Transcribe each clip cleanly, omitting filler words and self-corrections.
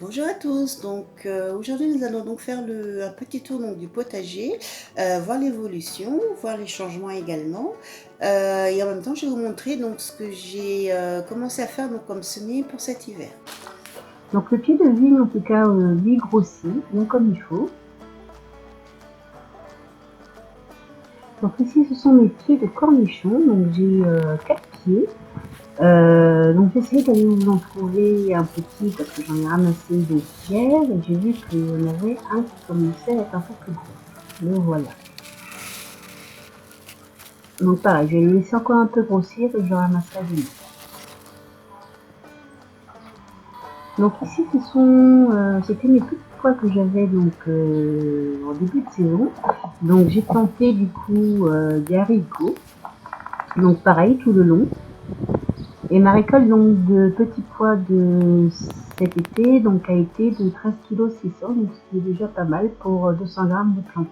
Bonjour à tous, aujourd'hui nous allons donc faire un petit tour donc, du potager, voir l'évolution, voir les changements également, et en même temps je vais vous montrer donc ce que j'ai commencé à faire donc, comme semis pour cet hiver. Donc le pied de vigne, en tout cas, lui grossit, bien comme il faut. Donc ici, ce sont mes pieds de cornichons. Donc j'ai 4 pieds. Donc j'ai essayé d'aller vous en trouver un petit parce que j'en ai ramassé donc hier et j'ai vu qu'il y en avait un qui commençait à être un peu plus gros. Le voilà. Donc pareil, je vais le laisser encore un peu grossir et je le ramasserai demain. Donc ici, c'était mes petites pois que j'avais donc en début de saison. Donc j'ai planté du coup des haricots. Donc pareil tout le long. Et ma récolte donc de petits pois de cet été donc a été de 13,6 kg, donc ce qui est déjà pas mal pour 200 grammes de plantés.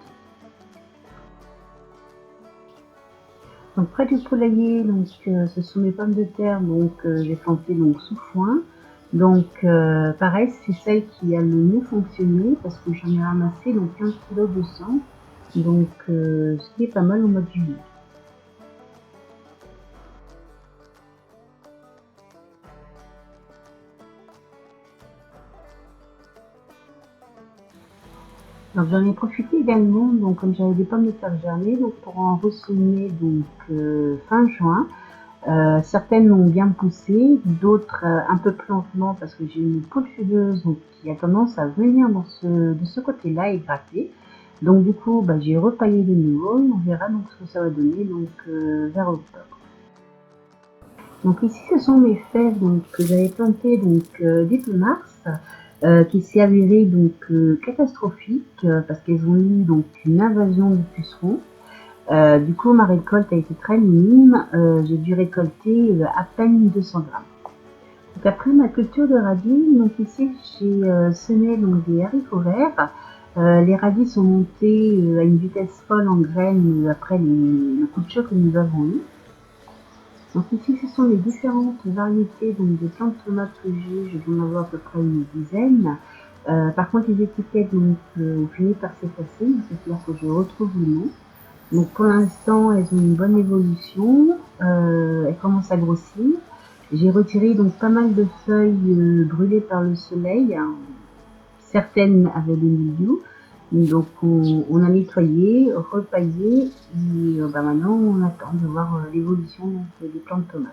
Donc près du poulailler, donc ce sont mes pommes de terre, donc j'ai planté donc sous foin. Donc pareil, c'est celle qui a le mieux fonctionné parce que j'en ai ramassé donc 15,2 kg, donc ce qui est pas mal au mois de juillet. Donc j'en ai profité également, donc comme j'avais des pommes de terre germées, donc pour en ressemer donc fin juin. Certaines ont bien poussé, d'autres un peu plus lentement parce que j'ai une poule fumeuse donc, qui a tendance à venir de ce côté-là et gratter. Donc du coup, j'ai repaillé de nouveau et on verra donc ce que ça va donner donc vers octobre. Donc ici, ce sont mes fèves donc, que j'avais plantées donc début mars, qui s'est avérée donc catastrophique parce qu'elles ont eu donc une invasion de pucerons. Du coup, ma récolte a été très minime. J'ai dû récolter à peine 200 grammes. Donc après ma culture de radis, donc ici j'ai semé donc des haricots verts. Les radis sont montés à une vitesse folle en graines après le coup de choc que nous avons eu. Donc ici, ce sont les différentes variétés donc, de plantes de tomates que j'ai. Je dois en avoir à peu près une dizaine. Par contre, les étiquettes donc, ont fini par s'effacer. C'est-à-dire que je retrouve le nom. Donc pour l'instant, elles ont une bonne évolution. Elles commencent à grossir. J'ai retiré donc pas mal de feuilles brûlées par le soleil. Certaines avaient des mildiou. Donc on a nettoyé, repaillé et maintenant on attend de voir l'évolution des plantes de tomates.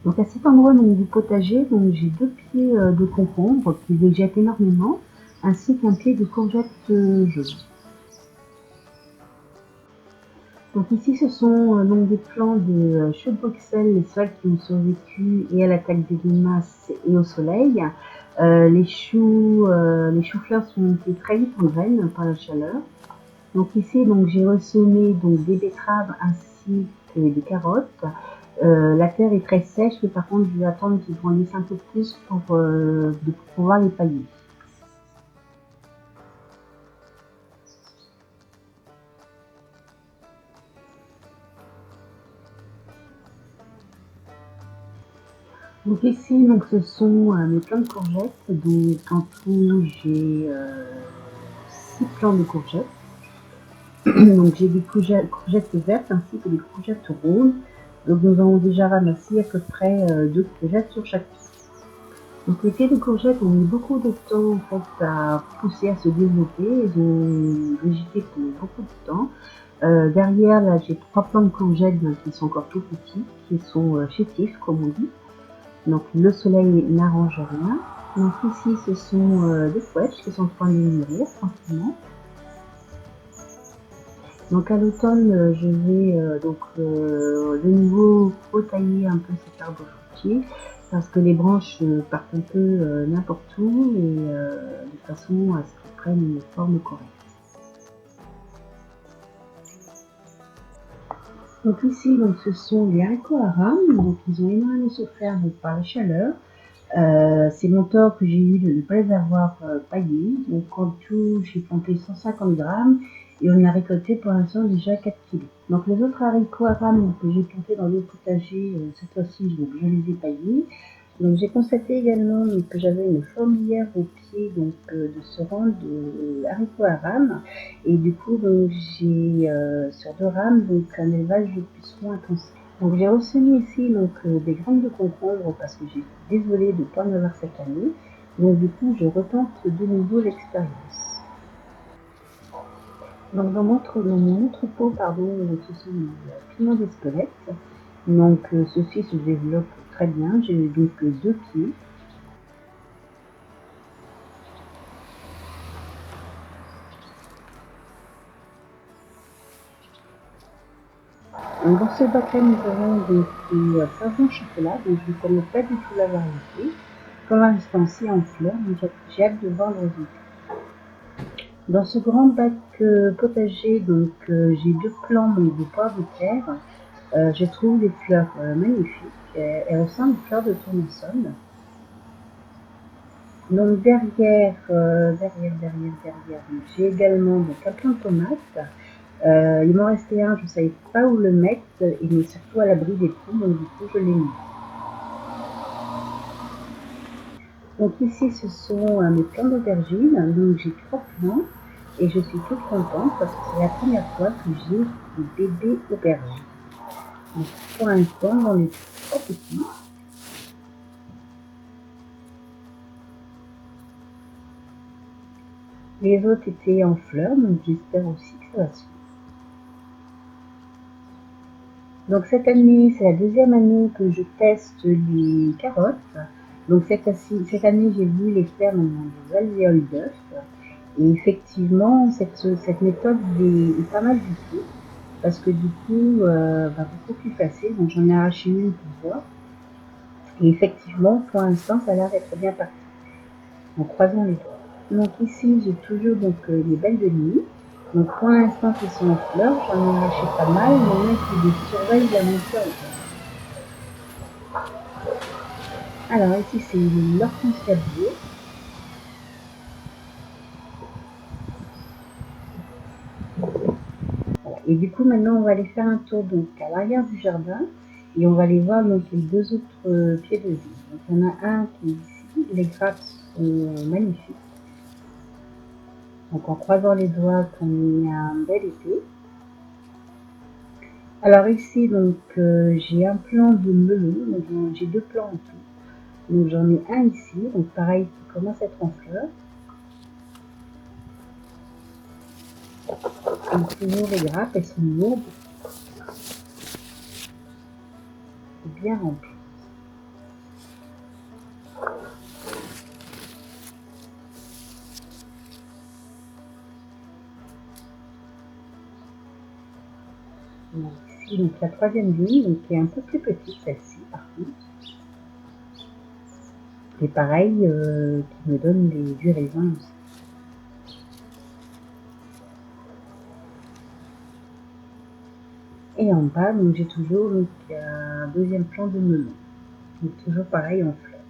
Donc à cet endroit donc, du potager, donc j'ai 2 pieds de concombre qui végètent énormément, ainsi qu'un pied de courgette jaune. Donc ici, ce sont donc des plants de choux de Bruxelles, les seuls qui ont survécu et à l'attaque des limaces et au soleil. Les choux-fleurs sont montés très vite en graines par la chaleur. Donc ici, donc j'ai ressemé donc des betteraves ainsi que des carottes. La terre est très sèche, mais par contre, je vais attendre qu'ils grandissent un peu plus pour pouvoir les pailler. Donc ici, donc, ce sont mes plants de courgettes. Donc en tout, j'ai 6 plants de courgettes. Donc j'ai des courgettes vertes ainsi que des courgettes roses. Donc nous avons déjà ramassé à peu près 2 courgettes sur chaque pied. Donc les pieds de courgettes ont mis beaucoup de temps en fait à pousser, à se développer. Ils ont végété pendant beaucoup de temps. Derrière là j'ai 3 plants de courgettes qui sont encore tout petits, qui sont chétifs comme on dit. Donc le soleil n'arrange rien. Donc ici, ce sont des couettes qui sont en train de mûrir tranquillement. Donc à l'automne, je vais de nouveau retailler un peu cet arbre fruitier parce que les branches partent un peu n'importe où et de façon à ce qu'ils prennent une forme correcte. Donc ici, donc, ce sont les haricots aram, donc ils ont énormément souffert par la chaleur. C'est mon tort que j'ai eu de ne pas les avoir paillés. Donc en tout, j'ai planté 150 grammes et on a récolté pour l'instant déjà 4 kilos. Donc les autres haricots aram que j'ai plantés dans le potager, cette fois-ci, donc, je les ai paillés. Donc j'ai constaté également que j'avais une fourmilière au pied de ce rang de haricots aram et du coup donc j'ai sur 2 rames donc un élevage de pucerons intensif. Donc j'ai ressemé ici des graines de concombre parce que j'ai désolé de ne pas en avoir cette année. Donc du coup je retente de nouveau l'expérience. Donc dans mon entrepôt, donc, ce sont les piments d'Espelette. Donc ceux-ci se développent très bien. J'ai donc 2 pieds. Donc, dans ce bac-là, nous avons donc des savons chocolat, donc je ne connais pas du tout la variété. Pour l'instant, c'est en fleurs, donc j'ai hâte de voir le résultat. Dans ce grand bac potager, donc j'ai 2 plants de poires de terre. Je trouve les fleurs magnifiques. Elles ressemblent aux fleurs de tournesol. Donc derrière, j'ai également donc, un plant de tomates. Il m'en restait un, je ne savais pas où le mettre, il est surtout à l'abri des trous, donc du coup je l'ai mis. Donc ici ce sont mes plants d'aubergine, donc j'ai 3 plants et je suis toute contente parce que c'est la première fois que j'ai des bébés aubergines. Donc pour l'instant j'en ai 3 petits. Les autres étaient en fleurs, donc j'espère aussi que ça va suivre. Donc cette année, c'est la deuxième année que je teste les carottes. Donc cette année, j'ai voulu les faire dans des alvéoles d'œufs. Et effectivement, cette méthode est pas mal du tout. Parce que du coup, beaucoup plus facile. Donc j'en ai arraché une pour voir. Et effectivement, pour l'instant, ça a l'air d'être bien parti. En croisant les doigts. Donc ici, j'ai toujours les belles de nuit. Donc pour l'instant, ils sont en fleurs. J'en ai arraché pas mal. Maintenant, il faut que je surveille la montée en fleurs. Alors ici c'est l'hortensia bleue. Voilà. Et du coup maintenant on va aller faire un tour donc à l'arrière du jardin et on va aller voir donc les 2 autres pieds de vie. Donc il y en a un qui est ici, les grappes sont magnifiques. Donc en croisant les doigts qu'on ait un bel été. Alors ici donc j'ai un plant de melon, donc j'ai 2 plants en tout. Donc j'en ai un ici, donc pareil qui commence à être en fleurs. Donc toujours les grappes, elles sont lourdes. Et bien remplies. Donc, ici, donc la troisième ligne, donc, qui est un peu plus petite celle-ci par contre. Et pareil, qui me donne du raisin aussi. Et en bas, donc j'ai toujours un deuxième plant de melon. Donc toujours pareil en fleurs.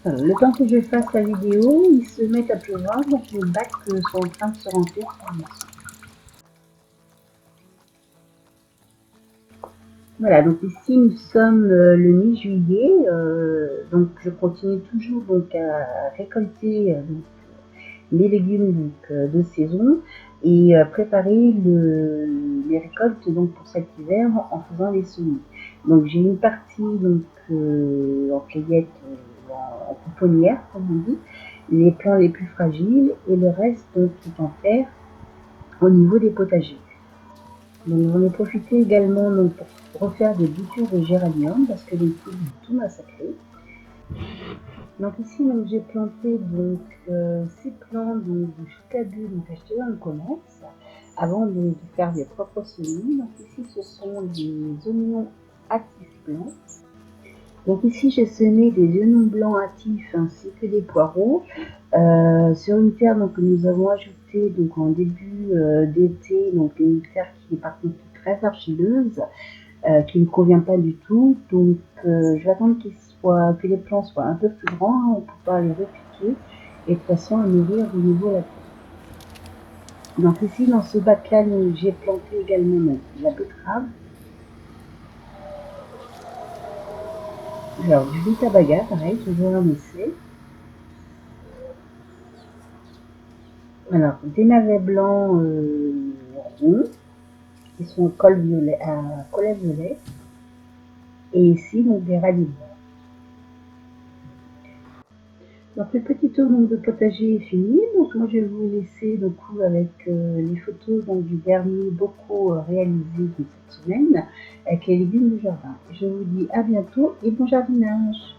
Alors, le temps que je fasse la vidéo, ils se mettent à pleuvoir, donc les bacs sont en train de se remplir par ici. Voilà, donc ici nous sommes le mi-juillet, donc je continue toujours à récolter les légumes de saison et préparer les récoltes pour cet hiver en faisant les semis. Donc j'ai une partie en cueillette, en pouponnière comme on dit, les plants les plus fragiles et le reste est en terre au niveau des potagers. Donc j'en ai profité également pour refaire des boutures de géranium parce que les poules ont tout massacré. Donc ici, donc, j'ai planté donc 6 plants donc, de choucabou donc achetés dans le commerce avant de faire mes propres semis. Donc ici, ce sont des oignons hâtifs blancs. Donc ici, j'ai semé des oignons blancs hâtifs ainsi que des poireaux sur une terre donc, que nous avons ajoutée donc, en début d'été, donc une terre qui est par contre très argileuse, qui ne me convient pas du tout. Donc je vais attendre que les plants soient un peu plus grands hein, pour pouvoir les repiquer et de façon à nourrir de nouveau la terre. Donc ici, dans ce bac-là, j'ai planté également donc, la betterave. Alors, du rutabaga, pareil, toujours un essai. Alors, des navets blancs ronds, qui sont à collet violet. Et ici, donc, des radis blancs. Donc, le petit tour donc, de potager est fini. Donc, moi, je vais vous laisser donc, avec les photos donc, du dernier bocaux réalisé de cette semaine avec les légumes du jardin. Je vous dis à bientôt et bon jardinage!